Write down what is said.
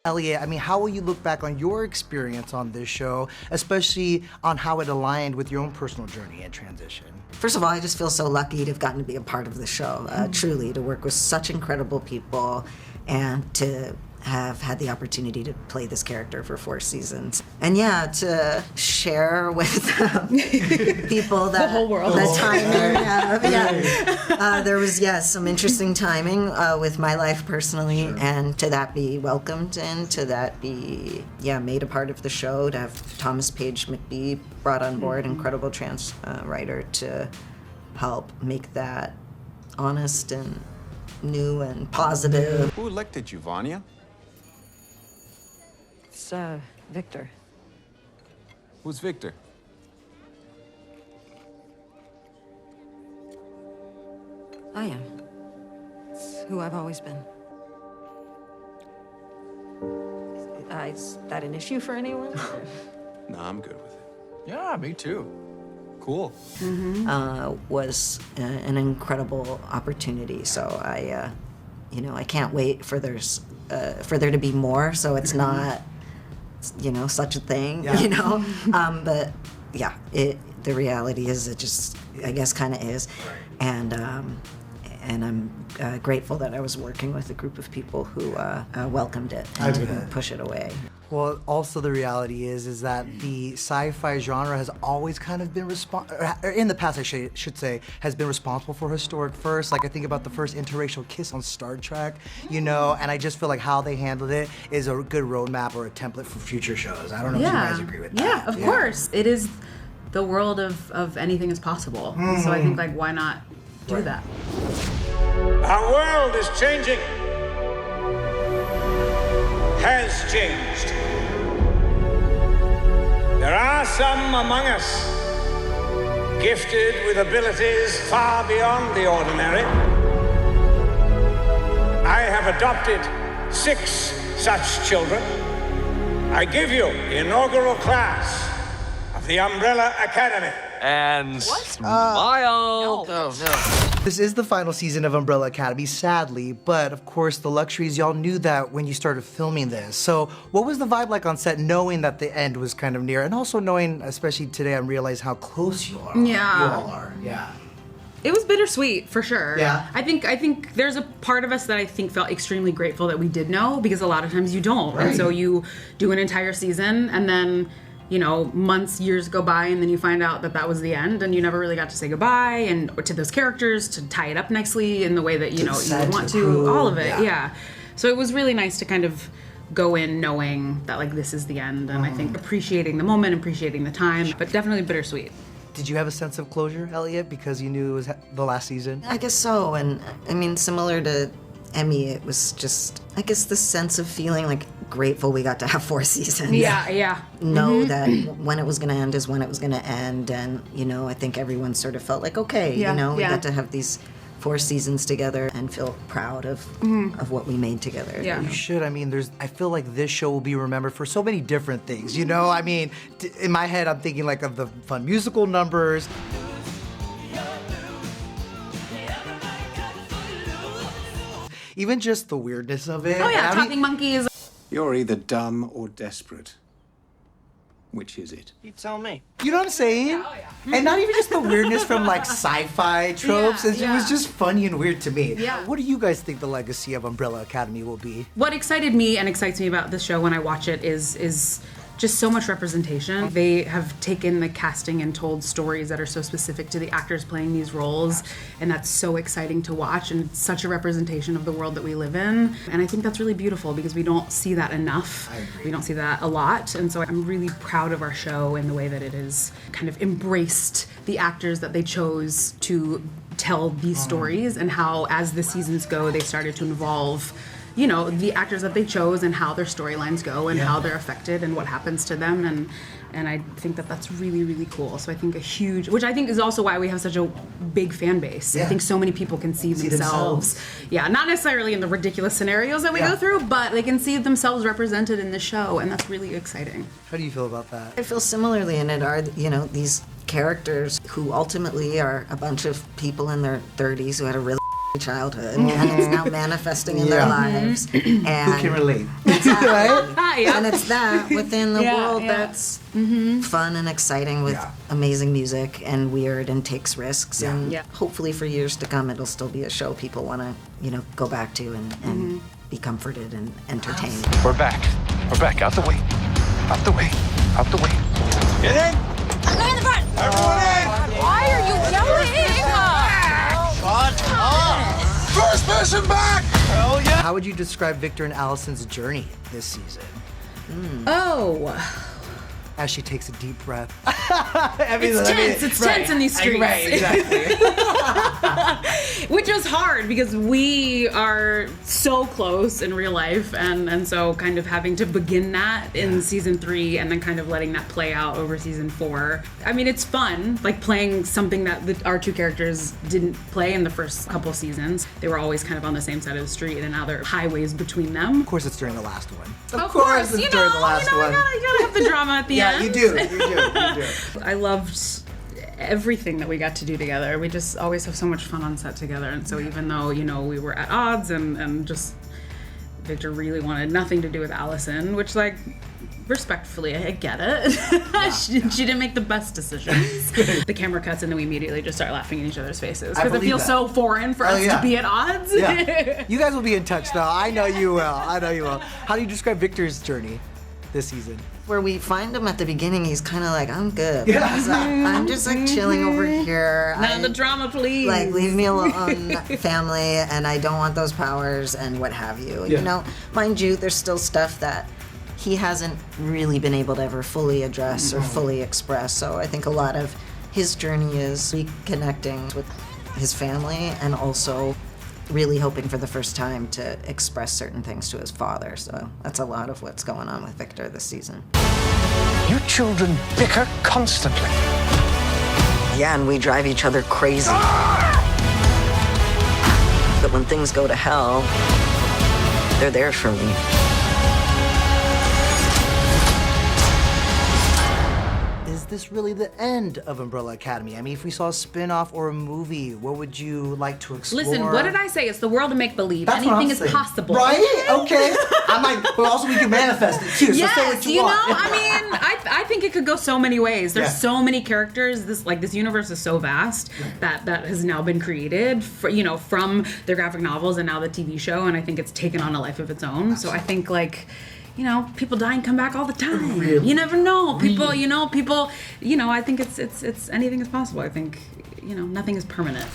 Elliot, I mean, how will you look back on your experience on this show, especially on how it aligned with your own personal journey and transition? First of all, I just feel so lucky to have gotten to be a part of the show, truly, to work with such incredible people and to have had the opportunity to play this character for 4 seasons. And yeah, to share with people that the whole world. The timing. There was, some interesting timing with my life personally, and to that be welcomed and to that be, made a part of the show, to have Thomas Page McBee brought on board, incredible trans writer, to help make that honest and new and positive. Who elected you, Vanya? It's, Viktor. Who's Viktor? I am. It's who I've always been. Is that an issue for anyone? No, I'm good with it. Yeah, me too. Cool. Was an incredible opportunity. So I can't wait for there to be more. So it's not, such a thing. But yeah, the reality is it just, I guess, kind of is, and I'm grateful that I was working with a group of people who welcomed it and didn't push it away. Well, also the reality is that the sci-fi genre has always kind of been in the past, I should say, has been responsible for historic firsts. Like I think about the first interracial kiss on Star Trek, and I just feel like how they handled it is a good roadmap or a template for future shows. I don't know if you guys agree with that. Yeah, of course. It is the world of anything is possible. So I think, why not do that? Our world is changing. Has changed. There are some among us gifted with abilities far beyond the ordinary. I have adopted 6 such children. I give you the inaugural class of the Umbrella Academy. And smile. No. This is the final season of Umbrella Academy, sadly, but of course the luxuries, y'all knew that when you started filming this. So what was the vibe like on set, knowing that the end was kind of near, and also knowing, especially today, I realize how close you all are. Yeah. It was bittersweet, for sure. Yeah. I think there's a part of us that I think felt extremely grateful that we did know, because a lot of times you don't. Right. And so you do an entire season, and then months, years go by, and then you find out that was the end, and you never really got to say goodbye or to those characters, to tie it up nicely in the way that you would want to. All of it, yeah. So it was really nice to kind of go in knowing that this is the end, and I think appreciating the moment, appreciating the time, but definitely bittersweet. Did you have a sense of closure, Elliot, because you knew it was the last season? I guess so, and I mean, similar to Emmy, it was just, I guess, the sense of feeling grateful we got to have 4 seasons. Yeah. Know that when it was going to end is when it was going to end, and I think everyone sort of felt like, okay, we got to have these 4 seasons together and feel proud of what we made together. Yeah. You should. I mean, I feel like this show will be remembered for so many different things, I mean, in my head, I'm thinking of the fun musical numbers. Even just the weirdness of it. Oh yeah, talking monkeys. You're either dumb or desperate. Which is it? You tell me. You know what I'm saying? Oh, yeah. And not even just the weirdness from sci-fi tropes. It was just funny and weird to me. Yeah. What do you guys think the legacy of Umbrella Academy will be? What excited me and excites me about this show when I watch it is just so much representation. They have taken the casting and told stories that are so specific to the actors playing these roles, and that's so exciting to watch, and it's such a representation of the world that we live in. And I think that's really beautiful because we don't see that enough. I agree. We don't see that a lot, and so I'm really proud of our show in the way that it has kind of embraced the actors that they chose to tell these stories, and how, as the seasons go, they started to involve the actors that they chose and how their storylines go and how they're affected and what happens to them, and I think that's really, really cool. So I think which I think is also why we have such a big fan base. I think so many people can see themselves. Yeah, not necessarily in the ridiculous scenarios that we go through, but they can see themselves represented in the show, and that's really exciting. How do you feel about that? I feel similarly, and it are, these characters who ultimately are a bunch of people in their 30s who had a really childhood, and it's now manifesting in their lives. And Who can relate? and it's that within the world that's fun and exciting with amazing music and weird and takes risks. And hopefully for years to come, it'll still be a show people want to, go back to and be comforted and entertained. We're back. We're back. Out the way. Out the way. Out the way. Get in! I'm going in the front. Everyone in! Why are you yelling? First person back! Hell yeah! How would you describe Viktor and Allison's journey this season? Oh. As she takes a deep breath. It's tense in these streets. Right, exactly. Which was hard because we are so close in real life, and so kind of having to begin that in season 3 and then kind of letting that play out over season 4. I mean, it's fun, like playing something that our two characters didn't play in the first couple seasons. They were always kind of on the same side of the street, and now there are highways between them. Of course, it's during the last one. Of course, it's you during know, the last one. You gotta have the drama at the end. Yeah, you do. I loved everything that we got to do together. We just always have so much fun on set together, and so even though, we were at odds and just Viktor really wanted nothing to do with Allison, which, like, respectfully, I get it. She didn't make the best decisions. The camera cuts and then we immediately just start laughing in each other's faces because it feels so foreign for us to be at odds. Yeah. You guys will be in touch though. I know you will. How do you describe Viktor's journey this season? Where we find him at the beginning, he's kind of like, I'm good. I'm just like chilling over here. None of the drama, please. Like, leave me alone, family, and I don't want those powers and what have you. Mind you, there's still stuff that he hasn't really been able to ever fully address or fully express. So I think a lot of his journey is reconnecting with his family and also really hoping for the first time to express certain things to his father. So that's a lot of what's going on with Viktor this season. You children bicker constantly. Yeah, and we drive each other crazy. But when things go to hell, they're there for me. Is this really the end of Umbrella Academy? I mean, if we saw a spin-off or a movie, what would you like to explore? Listen, what did I say? It's the world of make-believe. That's what Anything I'm is saying. possible. Right? Okay. I'm like, but also we can manifest it too. So Yes, say what you want. I mean, I think it could go so many ways. There's so many characters. This universe is so vast that has now been created, from the graphic novels and now the TV show, and I think it's taken on a life of its own. So I think people die and come back all the time. Really? You never know. People, I think it's anything is possible. I think, nothing is permanent.